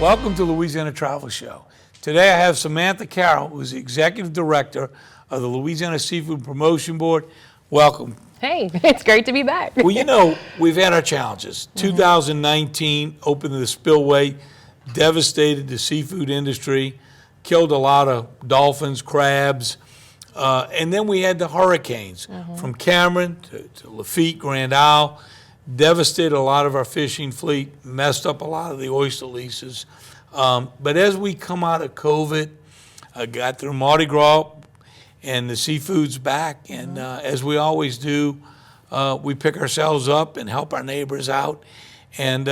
Welcome to Louisiana Travel Show. Today I have Samantha Carroll, who's the Executive Director of the Louisiana Seafood Promotion Board. Welcome. Hey, it's great to be back. Well, you know, we've had our challenges. 2019 opened the spillway, devastated the seafood industry, killed a lot of dolphins, crabs, and then we had the hurricanes from Cameron to Lafitte, Grand Isle, devastated a lot of our fishing fleet, messed up a lot of the oyster leases. But as we come out of COVID, got through Mardi Gras, and the seafood's back, and as we always do, we pick ourselves up and help our neighbors out. And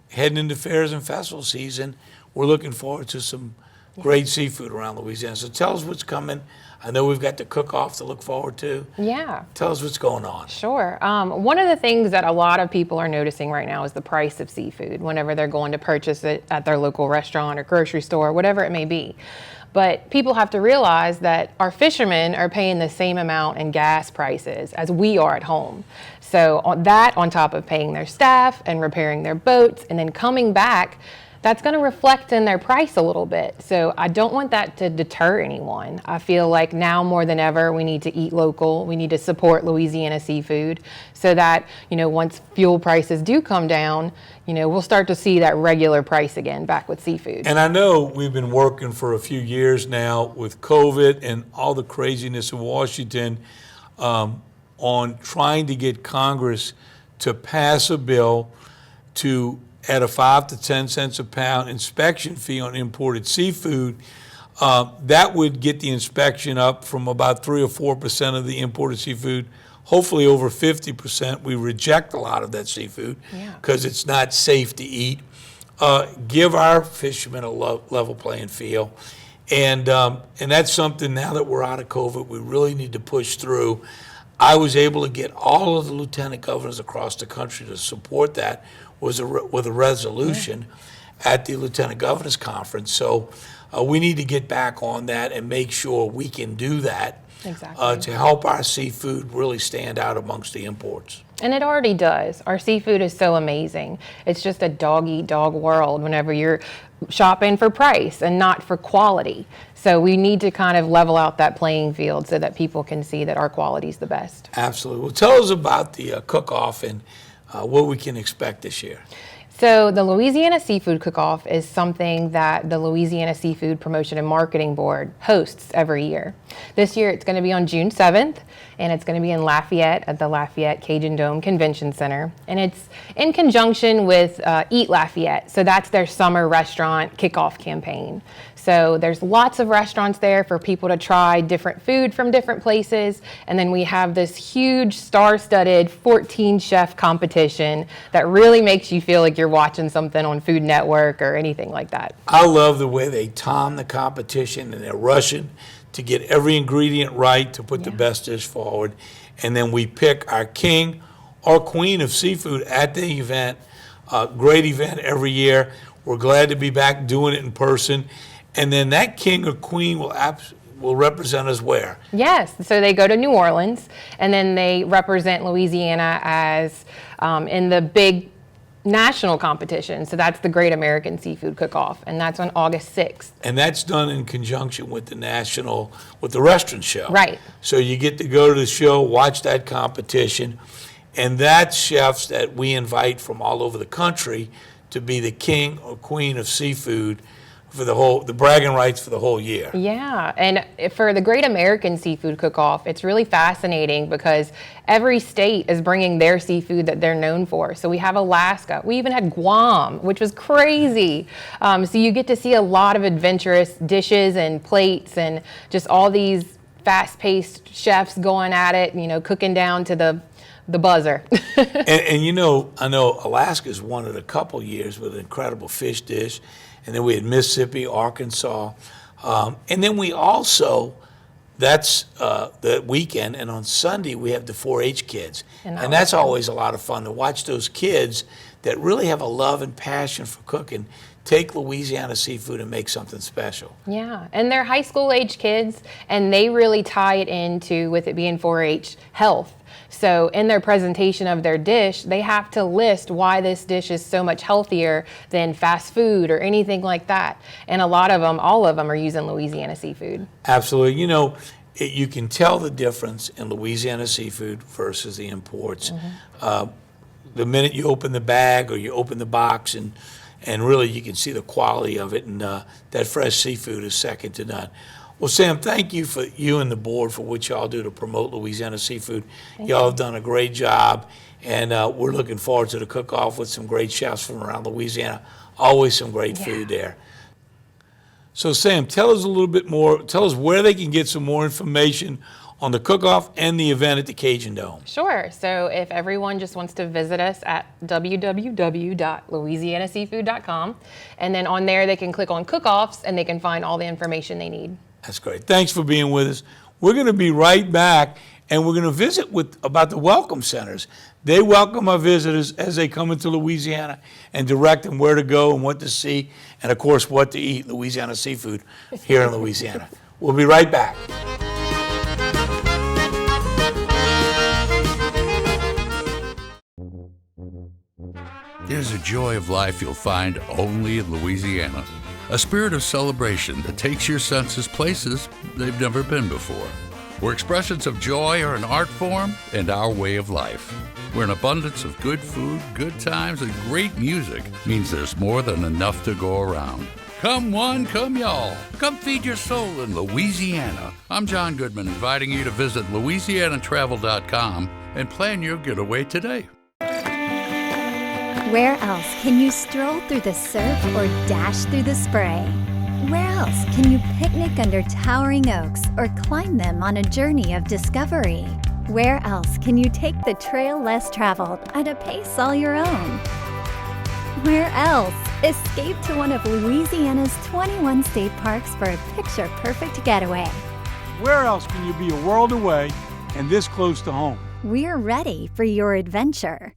heading into fairs and festival season, we're looking forward to some great seafood around Louisiana. So tell us what's coming. I know we've got the cook-off to look forward to. Yeah. Tell us what's going on. Sure. One of the things that a lot of people are noticing right now is the price of seafood whenever they're going to purchase it at their local restaurant or grocery store, whatever it may be. But people have to realize that our fishermen are paying the same amount in gas prices as we are at home. So on top of paying their staff and repairing their boats and then coming back, that's going to reflect in their price a little bit. So I don't want that to deter anyone. I feel like now more than ever, we need to eat local. We need to support Louisiana seafood so that, once fuel prices do come down, we'll start to see that regular price again back with seafood. And I know we've been working for a few years now with COVID and all the craziness in Washington on trying to get Congress to pass a bill to add a 5 to 10 cents a pound inspection fee on imported seafood. That would get the inspection up from about 3 or 4% of the imported seafood, hopefully over 50%. We reject a lot of that seafood because it's not safe to eat. Give our fishermen a level playing field. And that's something now that we're out of COVID, we really need to push through. I was able to get all of the lieutenant governors across the country to support that with a resolution at the Lieutenant Governor's Conference. So we need to get back on that and make sure we can do that to help our seafood really stand out amongst the imports. And it already does. Our seafood is so amazing. It's just a dog-eat-dog world whenever you're shopping for price and not for quality. So we need to kind of level out that playing field so that people can see that our quality is the best. Absolutely. Well, tell us about the cook-off and what we can expect this year. So the Louisiana Seafood Cook-Off is something that the Louisiana Seafood Promotion and Marketing Board hosts every year. This year it's going to be on June 7th, and it's going to be in Lafayette at the Lafayette Cajun Dome Convention Center. And it's in conjunction with Eat Lafayette. So that's their summer restaurant kickoff campaign. So there's lots of restaurants there for people to try different food from different places. And then we have this huge star-studded 14-chef competition that really makes you feel like you're watching something on Food Network or anything like that. I love the way they time the competition and they're rushing to get every ingredient right to put the best dish forward. And then we pick our king or queen of seafood at the event. Great event every year. We're glad to be back doing it in person. And then that king or queen will represent us where? Yes, so they go to New Orleans, and then they represent Louisiana as in the big national competition. So that's the Great American Seafood Cook-Off, and that's on August 6th. And that's done in conjunction with the restaurant show. Right. So you get to go to the show, watch that competition, and that's chefs that we invite from all over the country to be the king or queen of seafood for the bragging rights for the whole year. Yeah, and for the Great American Seafood Cook-Off, it's really fascinating because every state is bringing their seafood that they're known for. So we have Alaska. We even had Guam, which was crazy. So you get to see a lot of adventurous dishes and plates and just all these fast-paced chefs going at it, cooking down to the buzzer. and I know Alaska's won it a couple years with an incredible fish dish. And then we had Mississippi, Arkansas. And then we also, that's the weekend, and on Sunday we have the 4-H kids. And that's always a lot of fun to watch those kids that really have a love and passion for cooking take Louisiana seafood and make something special. Yeah, and they're high school age kids, and they really tie it into, with it being 4-H, health. So in their presentation of their dish, they have to list why this dish is so much healthier than fast food or anything like that. And a lot of them, all of them, are using Louisiana seafood. Absolutely. You know, you can tell the difference in Louisiana seafood versus the imports. The minute you open the bag or you open the box, and really you can see the quality of it, and that fresh seafood is second to none. Well, Sam, thank you for you and the board for what y'all do to promote Louisiana seafood. Y'all have done a great job, and we're looking forward to the cook-off with some great chefs from around Louisiana. Always some great food there. So, Sam, tell us a little bit more. Tell us where they can get some more information on the cook-off and the event at the Cajun Dome. Sure. So if everyone just wants to visit us at www.louisianaseafood.com, and then on there they can click on cook-offs and they can find all the information they need. That's great. Thanks for being with us. We're going to be right back, and we're going to visit about the welcome centers. They welcome our visitors as they come into Louisiana and direct them where to go and what to see, and of course what to eat. Louisiana seafood here in Louisiana. We'll be right back. There's a joy of life you'll find only in Louisiana. A spirit of celebration that takes your senses places they've never been before. Where expressions of joy are an art form and our way of life. Where an abundance of good food, good times, and great music means there's more than enough to go around. Come one, come y'all. Come feed your soul in Louisiana. I'm John Goodman, inviting you to visit louisianatravel.com and plan your getaway today. Where else can you stroll through the surf or dash through the spray? Where else can you picnic under towering oaks or climb them on a journey of discovery? Where else can you take the trail less traveled at a pace all your own? Where else? Escape to one of Louisiana's 21 state parks for a picture-perfect getaway. Where else can you be a world away and this close to home? We're ready for your adventure.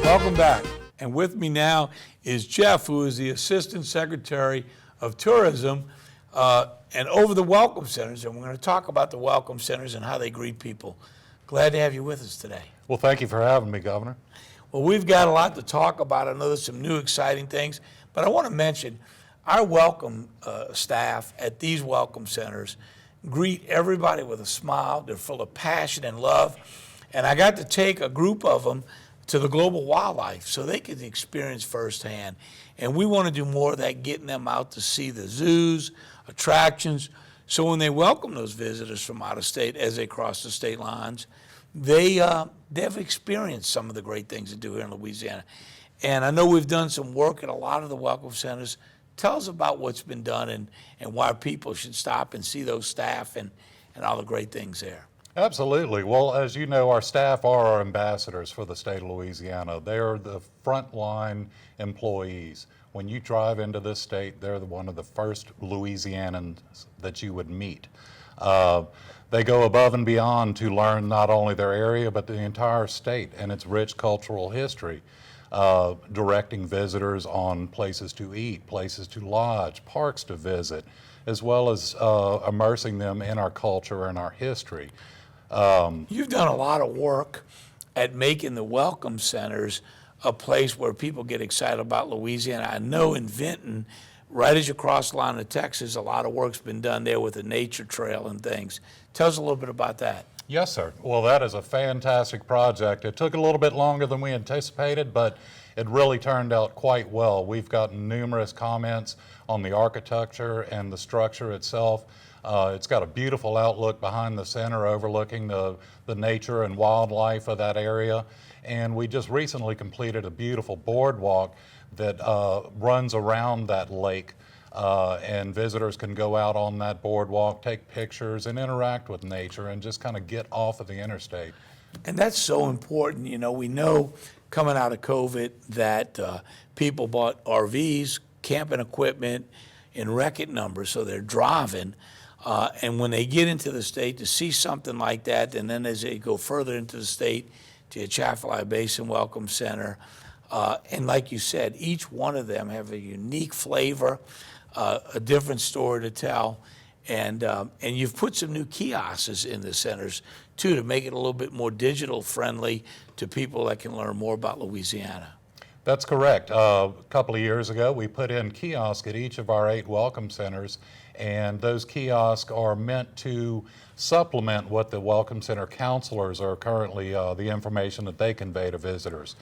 Welcome back. And with me now is Jeff, who is the Assistant Secretary of Tourism, and over the Welcome Centers. And we're going to talk about the Welcome Centers and how they greet people. Glad to have you with us today. Well, thank you for having me, Governor. Well, we've got a lot to talk about. I know there's some new exciting things, but I want to mention our welcome staff at these Welcome Centers greet everybody with a smile. They're full of passion and love. And I got to take a group of them to the Global Wildlife so they can experience firsthand. And we want to do more of that, getting them out to see the zoos, attractions. So when they welcome those visitors from out of state as they cross the state lines, they've experienced some of the great things to do here in Louisiana. And I know we've done some work at a lot of the welcome centers. Tell us about what's been done and why people should stop and see those staff and all the great things there. Absolutely. Well, as you know, our staff are our ambassadors for the state of Louisiana. They are the frontline employees. When you drive into this state, they're one of the first Louisianans that you would meet. They go above and beyond to learn not only their area, but the entire state and its rich cultural history. Directing visitors on places to eat, places to lodge, parks to visit, as well as immersing them in our culture and our history. You've done a lot of work at making the welcome centers a place where people get excited about Louisiana. I know in Vinton, right as you cross the line to Texas, a lot of work's been done there with the nature trail and things. Tell us a little bit about that. Yes, sir. Well, that is a fantastic project. It took a little bit longer than we anticipated, but it really turned out quite well. We've gotten numerous comments on the architecture and the structure itself. It's got a beautiful outlook behind the center overlooking the nature and wildlife of that area. And we just recently completed a beautiful boardwalk that runs around that lake. And visitors can go out on that boardwalk, take pictures, and interact with nature and just kind of get off of the interstate. And that's so important. You know, we know coming out of COVID that people bought RVs, camping equipment in record numbers, so they're driving. And when they get into the state to see something like that, and then as they go further into the state the Atchafalaya Basin Welcome Center. And like you said, each one of them have a unique flavor, a different story to tell. And you've put some new kiosks in the centers too to make it a little bit more digital friendly to people that can learn more about Louisiana. That's correct. A couple of years ago, we put in kiosks at each of our 8 welcome centers, and those kiosks are meant to supplement what the welcome center counselors are currently, the information that they convey to visitors.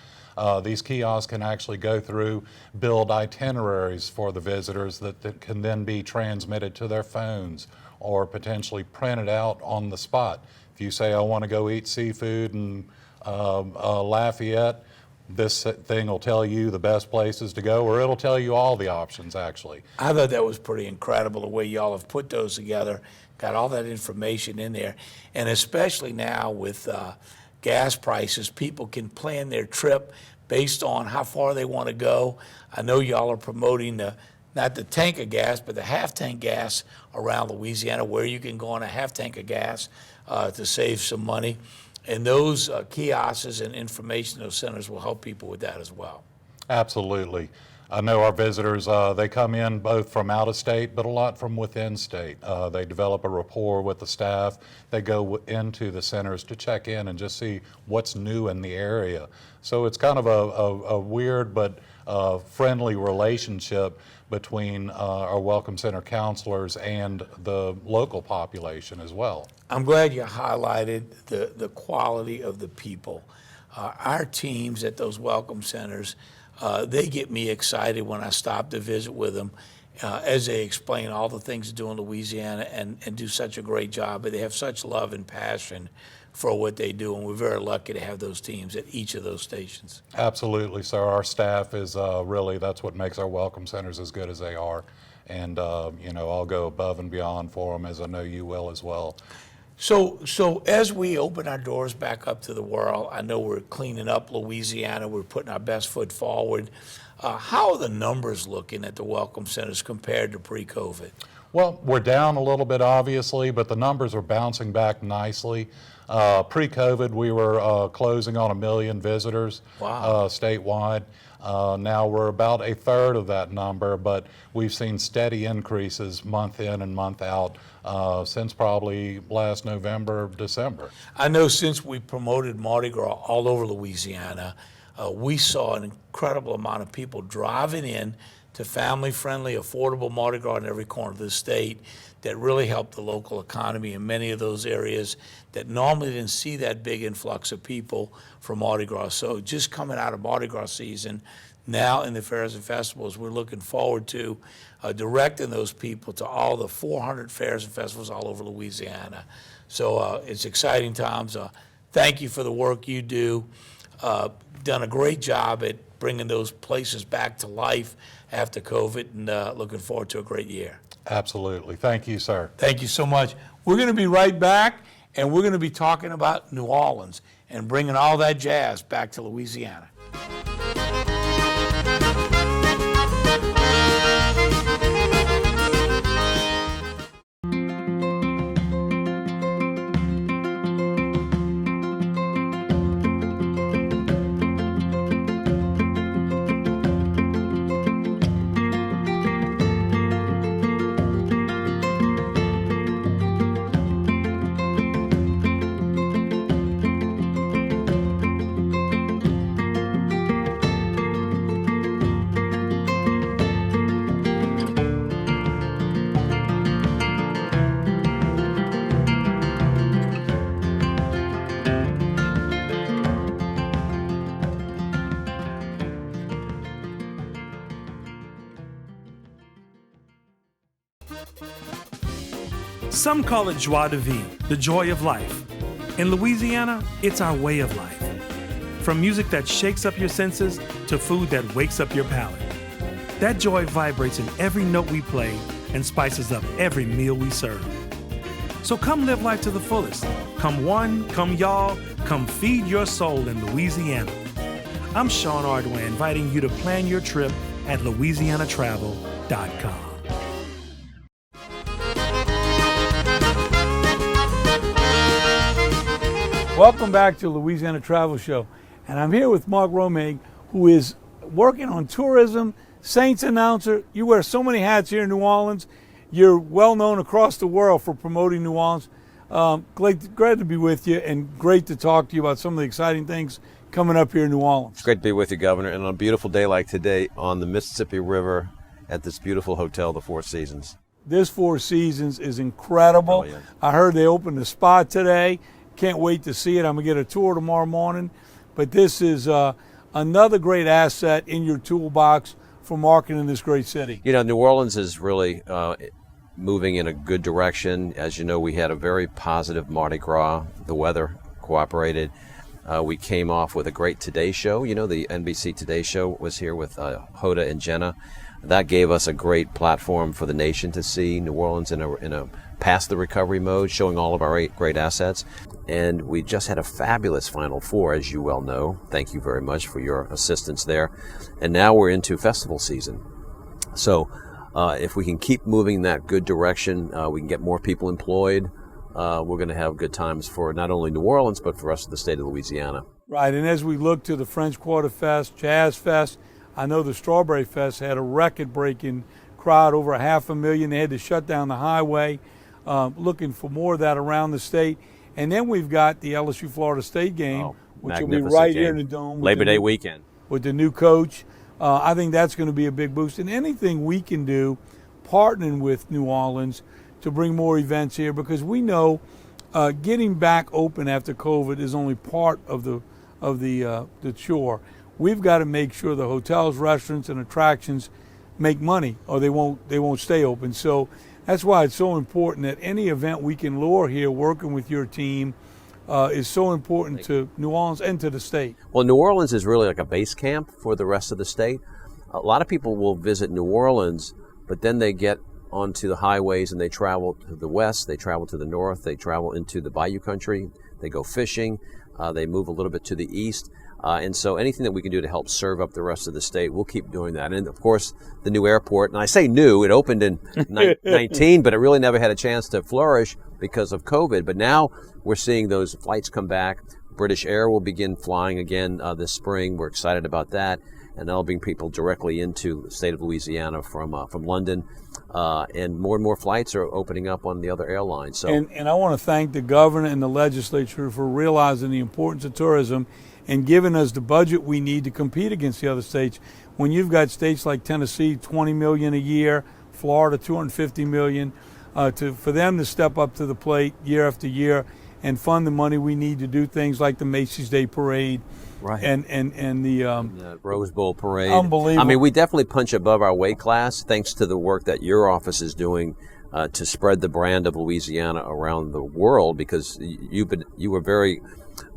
These kiosks can actually go through, build itineraries for the visitors that can then be transmitted to their phones or potentially printed out on the spot. If you say, I want to go eat seafood in Lafayette, this thing will tell you the best places to go, or it'll tell you all the options, actually. I thought that was pretty incredible the way y'all have put those together, got all that information in there. And especially now with gas prices, people can plan their trip based on how far they want to go. I know y'all are promoting not the tank of gas, but the half tank gas around Louisiana, where you can go on a half tank of gas to save some money. And those kiosks and information, those centers will help people with that as well. Absolutely. I know our visitors, they come in both from out of state, but a lot from within state. They develop a rapport with the staff. They go into the centers to check in and just see what's new in the area. So it's kind of a weird but friendly relationship between our Welcome Center counselors and the local population as well. I'm glad you highlighted the quality of the people. Our teams at those welcome centers, they get me excited when I stop to visit with them as they explain all the things to do in Louisiana and do such a great job. But they have such love and passion for what they do, and we're very lucky to have those teams at each of those stations. Absolutely, sir. Our staff is really, that's what makes our welcome centers as good as they are. And, you know, I'll go above and beyond for them, as I know you will as well. So as we open our doors back up to the world, I know we're cleaning up Louisiana, we're putting our best foot forward. How are the numbers looking at the welcome centers compared to pre-COVID? Well, we're down a little bit, obviously, but the numbers are bouncing back nicely. Pre-COVID, we were closing on 1 million visitors. Wow. Statewide. Now we're about a third of that number, but we've seen steady increases month in and month out since probably last November, December. I know since we promoted Mardi Gras all over Louisiana, we saw an incredible amount of people driving in to family-friendly, affordable Mardi Gras in every corner of the state that really helped the local economy in many of those areas that normally didn't see that big influx of people for Mardi Gras. So just coming out of Mardi Gras season, now in the fairs and festivals, we're looking forward to directing those people to all the 400 fairs and festivals all over Louisiana. So it's exciting times. Thank you for the work you do. Done a great job at bringing those places back to life after COVID, and looking forward to a great year. Absolutely. Thank you, sir. Thank you so much. We're going to be right back, and we're going to be talking about New Orleans and bringing all that jazz back to Louisiana. Some call it joie de vivre, the joy of life. In Louisiana, it's our way of life. From music that shakes up your senses to food that wakes up your palate. That joy vibrates in every note we play and spices up every meal we serve. So come live life to the fullest. Come one, come y'all, come feed your soul in Louisiana. I'm Sean Ardway, inviting you to plan your trip at louisianatravel.com. Welcome back to Louisiana Travel Show. And I'm here with Mark Romig, who is working on tourism, Saints announcer. You wear so many hats here in New Orleans. You're well known across the world for promoting New Orleans. Glad to be with you, and great to talk to you about some of the exciting things coming up here in New Orleans. It's great to be with you, Governor, and on a beautiful day like today on the Mississippi River at this beautiful hotel, the Four Seasons. This Four Seasons is incredible. Oh, yeah. I heard they opened a spa today. Can't wait to see it. I'm going to get a tour tomorrow morning. But this is another great asset in your toolbox for marketing this great city. You know, New Orleans is really moving in a good direction. As you know, we had a very positive Mardi Gras. The weather cooperated. We came off with a great Today Show. You know, the NBC Today Show was here with Hoda and Jenna. That gave us a great platform for the nation to see New Orleans in a past the recovery mode, showing all of our great assets. And we just had a fabulous Final Four, as you well know. Thank you very much for your assistance there. And now we're into festival season. So if we can keep moving in that good direction, we can get more people employed. We're going to have good times for not only New Orleans, but for the rest of the state of Louisiana. Right, and as we look to the French Quarter Fest, Jazz Fest, I know the Strawberry Fest had a record-breaking crowd, over 500,000. They had to shut down the highway, looking for more of that around the state. And then we've got the LSU Florida State game, which will be right here in the Dome. Labor Day weekend. With the new coach. I think that's going to be a big boost. And anything we can do, partnering with New Orleans to bring more events here, because we know getting back open after COVID is only part of the chore. We've got to make sure the hotels, restaurants, and attractions make money, or they won't stay open. So that's why it's so important that any event we can lure here, working with your team, is so important to New Orleans and to the state. Well, New Orleans is really like a base camp for the rest of the state. A lot of people will visit New Orleans, but then they get onto the highways and they travel to the west, they travel to the north, they travel into the Bayou country, they go fishing, they move a little bit to the east. And so anything that we can do to help serve up the rest of the state, we'll keep doing that. And, of course, the new airport, and I say new, it opened in 19, but it really never had a chance to flourish because of COVID. But now we're seeing those flights come back. British Air will begin flying again this spring. We're excited about that. And that'll bring people directly into the state of Louisiana from London. And more flights are opening up on the other airlines. So. And I want to thank the governor and the legislature for realizing the importance of tourism and giving us the budget we need to compete against the other states. When you've got states like Tennessee, $20 million a year, Florida, $250 million, for them to step up to the plate year after year and fund the money we need to do things like the Macy's Day Parade, right, and the Rose Bowl Parade. Unbelievable. I mean, we definitely punch above our weight class thanks to the work that your office is doing to spread the brand of Louisiana around the world, because you were very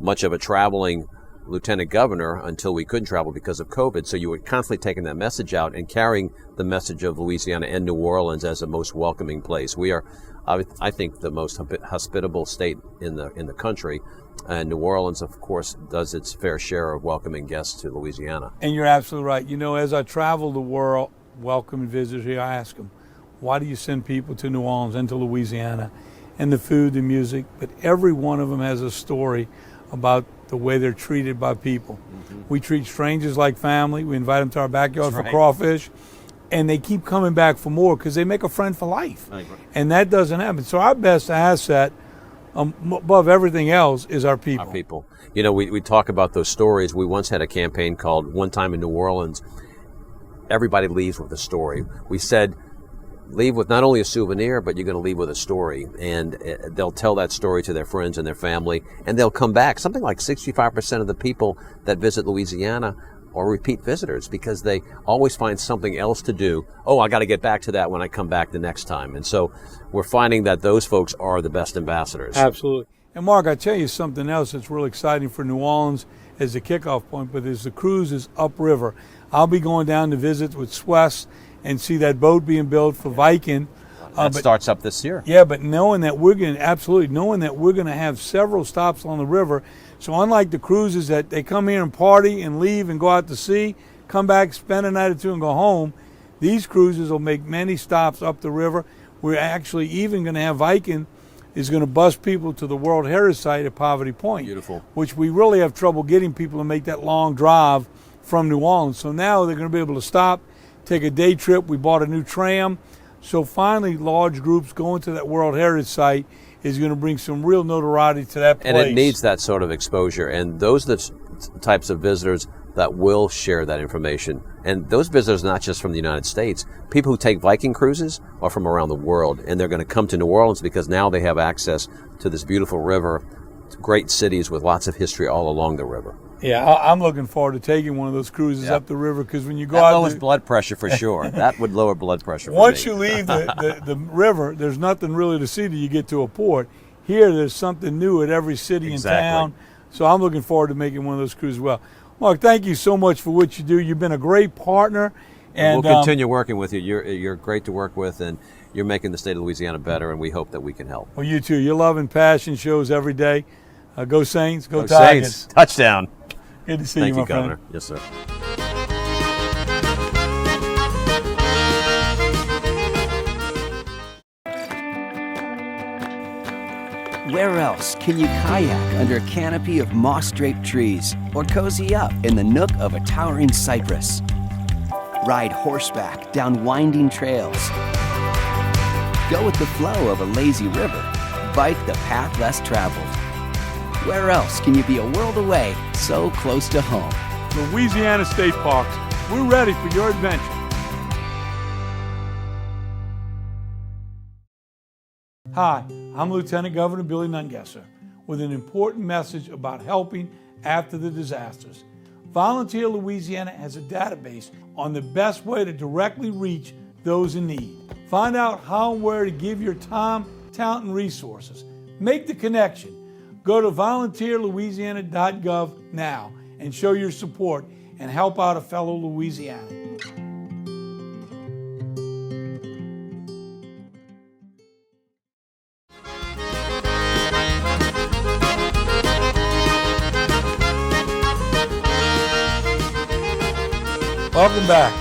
much of a traveling lieutenant governor until we couldn't travel because of COVID. So you were constantly taking that message out and carrying the message of Louisiana and New Orleans as a most welcoming place. We are, I think, the most hospitable state in the country. And New Orleans, of course, does its fair share of welcoming guests to Louisiana. And you're absolutely right. You know, as I travel the world welcoming visitors here, I ask them, why do you send people to New Orleans and to Louisiana? And the food, the music, but every one of them has a story about the way they're treated by people. Mm-hmm. We treat strangers like family. We invite them to our backyard for crawfish, and they keep coming back for more because they make a friend for life. And that doesn't happen. So our best asset, above everything else, is our people. Our people. You know, we talk about those stories. We once had a campaign called One Time in New Orleans. Everybody leaves with a story. We said, leave with not only a souvenir, but you're going to leave with a story. And they'll tell that story to their friends and their family, and they'll come back. Something like 65% of the people that visit Louisiana are repeat visitors because they always find something else to do. Oh, I got to get back to that when I come back the next time. And so we're finding that those folks are the best ambassadors. Absolutely. And Mark, I tell you something else that's really exciting for New Orleans as a kickoff point, but is the cruises upriver. I'll be going down to visit with Suez and see that boat being built for Viking. That starts up this year. Yeah, but knowing that we're going to have several stops on the river. So unlike the cruises that they come here and party and leave and go out to sea, come back, spend a night or two and go home, these cruises will make many stops up the river. We're actually even going to have Viking is going to bus people to the World Heritage Site at Poverty Point. Beautiful. Which we really have trouble getting people to make that long drive from New Orleans. So now they're going to be able to stop, take a day trip. We bought a new tram. So finally, large groups going to that World Heritage Site is going to bring some real notoriety to that place. And it needs that sort of exposure. And those are the types of visitors that will share that information. And those visitors, not just from the United States, people who take Viking cruises are from around the world. And they're going to come to New Orleans because now they have access to this beautiful river, great cities with lots of history all along the river. Yeah, I'm looking forward to taking one of those cruises up the river, because when you go That out lowers to, blood pressure for sure. That would lower blood pressure for once me. you leave the river, there's nothing really to see till you get to a port. Here, there's something new at every city and town. So I'm looking forward to making one of those cruises as well. Mark, thank you so much for what you do. You've been a great partner. And we'll continue working with you. You're great to work with, and you're making the state of Louisiana better, and we hope that we can help. Well, you too. Your love and passion shows every day. Go Saints, go Go Tigers. Saints. Touchdown. Good to see Thank you, you, my Governor. friend. Yes, sir. Where else can you kayak under a canopy of moss-draped trees or cozy up in the nook of a towering cypress? Ride horseback down winding trails. Go with the flow of a lazy river. Bike the path less traveled. Where else can you be a world away, so close to home? Louisiana State Parks, we're ready for your adventure. Hi, I'm Lieutenant Governor Billy Nungesser with an important message about helping after the disasters. Volunteer Louisiana has a database on the best way to directly reach those in need. Find out how and where to give your time, talent, and resources. Make the connection. Go to volunteerlouisiana.gov now and show your support and help out a fellow Louisianan. Welcome back.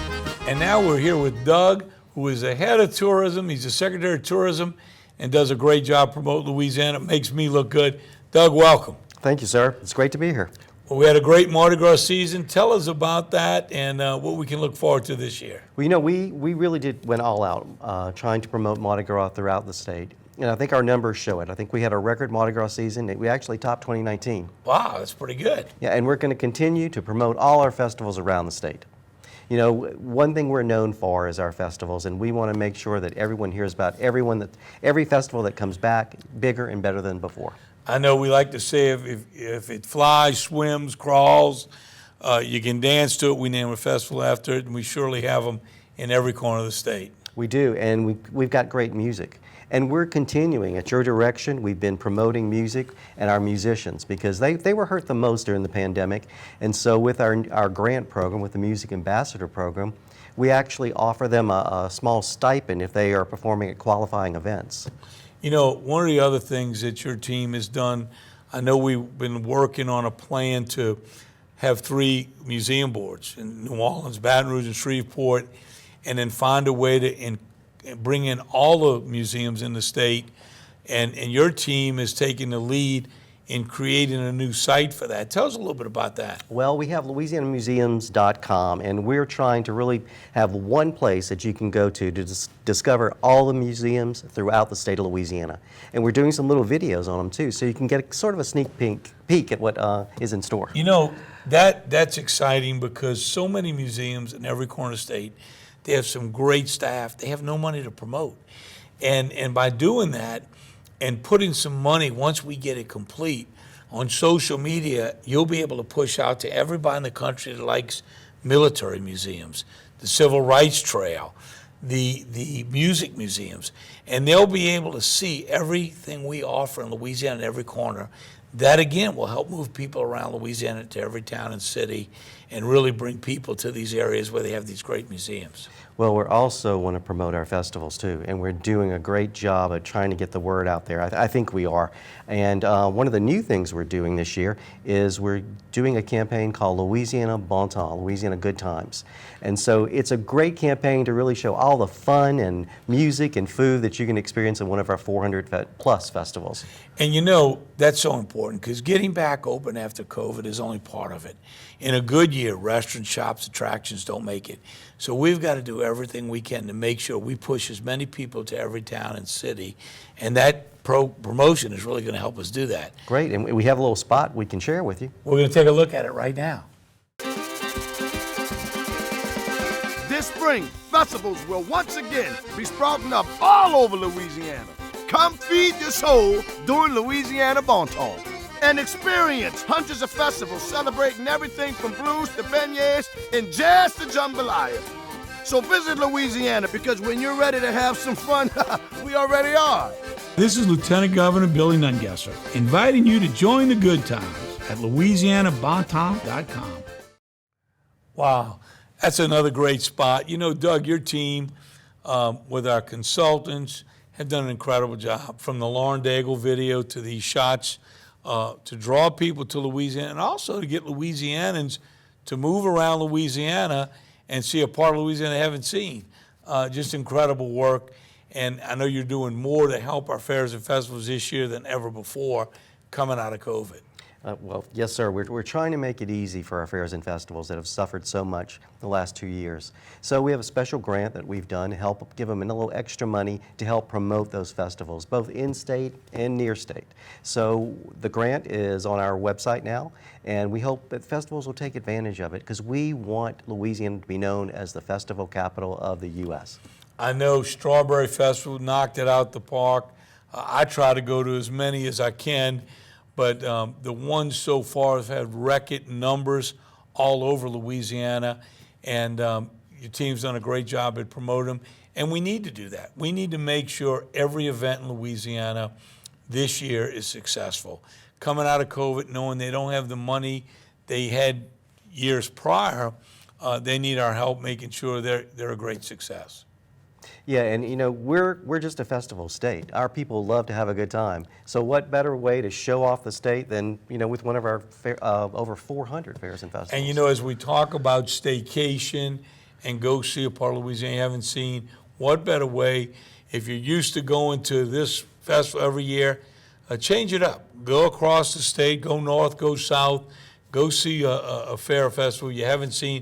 And now we're here with Doug, who is the head of tourism. He's the Secretary of Tourism and does a great job promoting Louisiana. It makes me look good. Doug, welcome. Thank you, sir. It's great to be here. Well, we had a great Mardi Gras season. Tell us about that and what we can look forward to this year. Well, you know, we really went all out trying to promote Mardi Gras throughout the state. And I think our numbers show it. I think we had a record Mardi Gras season. We actually topped 2019. Wow, that's pretty good. Yeah, and we're going to continue to promote all our festivals around the state. You know, one thing we're known for is our festivals, and we want to make sure that everyone hears about every festival that comes back bigger and better than before. I know we like to say if it flies, swims, crawls, you can dance to it. We name a festival after it, and we surely have them in every corner of the state. We do, and we've got great music. And we're continuing. At your direction, we've been promoting music and our musicians because they were hurt the most during the pandemic. And so with our grant program, with the Music Ambassador Program, we actually offer them a small stipend if they are performing at qualifying events. You know, one of the other things that your team has done, I know we've been working on a plan to have 3 museum boards in New Orleans, Baton Rouge, and Shreveport, and then find a way to bring in all the museums in the state, and your team is taking the lead in creating a new site for that. Tell us a little bit about that. Well, we have LouisianaMuseums.com, and we're trying to really have one place that you can go to discover all the museums throughout the state of Louisiana. And we're doing some little videos on them too, so you can get sort of a sneak peek at what is in store. You know, that's exciting because so many museums in every corner of the state, they have some great staff. They have no money to promote. And by doing that and putting some money, once we get it complete, on social media, you'll be able to push out to everybody in the country that likes military museums, the Civil Rights Trail, the music museums. And they'll be able to see everything we offer in Louisiana in every corner. That, again, will help move people around Louisiana to every town and city and really bring people to these areas where they have these great museums. Well, we also want to promote our festivals too, and we're doing a great job of trying to get the word out there. I think we are. And one of the new things we're doing this year is we're doing a campaign called Louisiana Bon Temps, Louisiana Good Times. And so it's a great campaign to really show all the fun and music and food that you can experience in one of our 400 plus festivals. And you know, that's so important because getting back open after COVID is only part of it. In a good year, restaurants, shops, attractions don't make it. So we've got to do everything we can to make sure we push as many people to every town and city. And that promotion is really going to help us do that. Great, and we have a little spot we can share with you. We're going to take a look at it right now. This spring, festivals will once again be sprouting up all over Louisiana. Come feed your soul during Louisiana Bon Temps and experience hundreds of festivals celebrating everything from blues to beignets and jazz to jambalaya. So visit Louisiana because when you're ready to have some fun, we already are. This is Lieutenant Governor Billy Nungesser inviting you to join the good times at LouisianaBonTemps.com. Wow, that's another great spot. You know, Doug, your team with our consultants have done an incredible job, from the Lauren Daigle video to these shots to draw people to Louisiana and also to get Louisianans to move around Louisiana and see a part of Louisiana they haven't seen. Just incredible work. And I know you're doing more to help our fairs and festivals this year than ever before coming out of COVID. Well, yes, sir. We're trying to make it easy for our fairs and festivals that have suffered so much the last 2 years. So we have a special grant that we've done to help give them a little extra money to help promote those festivals, both in-state and near-state. So the grant is on our website now, and we hope that festivals will take advantage of it because we want Louisiana to be known as the festival capital of the U.S. I know Strawberry Festival knocked it out the park. I try to go to as many as I can. But the ones so far have had record numbers all over Louisiana, and your team's done a great job at promoting them, and we need to do that. We need to make sure every event in Louisiana this year is successful. Coming out of COVID, knowing they don't have the money they had years prior, they need our help making sure they're a great success. Yeah, and you know, we're just a festival state. Our people love to have a good time. So what better way to show off the state than, you know, with one of our over 400 fairs and festivals. And you know, as we talk about staycation and go see a part of Louisiana you haven't seen, what better way, if you're used to going to this festival every year, change it up. Go across the state, go north, go south, go see a fair or festival you haven't seen.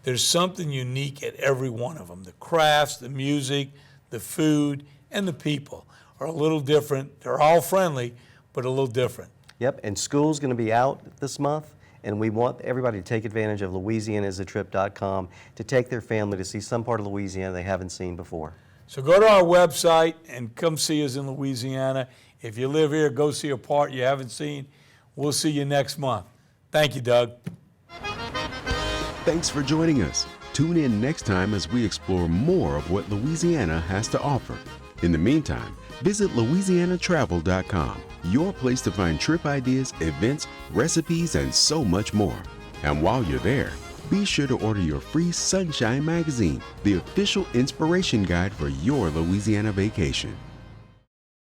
There's something unique at every one of them. The crafts, the music, the food, and the people are a little different. They're all friendly, but a little different. Yep, and school's going to be out this month, and we want everybody to take advantage of LouisianaIsATrip.com to take their family to see some part of Louisiana they haven't seen before. So go to our website and come see us in Louisiana. If you live here, go see a part you haven't seen. We'll see you next month. Thank you, Doug. Thanks for joining us. Tune in next time as we explore more of what Louisiana has to offer. In the meantime, visit LouisianaTravel.com, your place to find trip ideas, events, recipes, and so much more. And while you're there, be sure to order your free Sunshine Magazine, the official inspiration guide for your Louisiana vacation.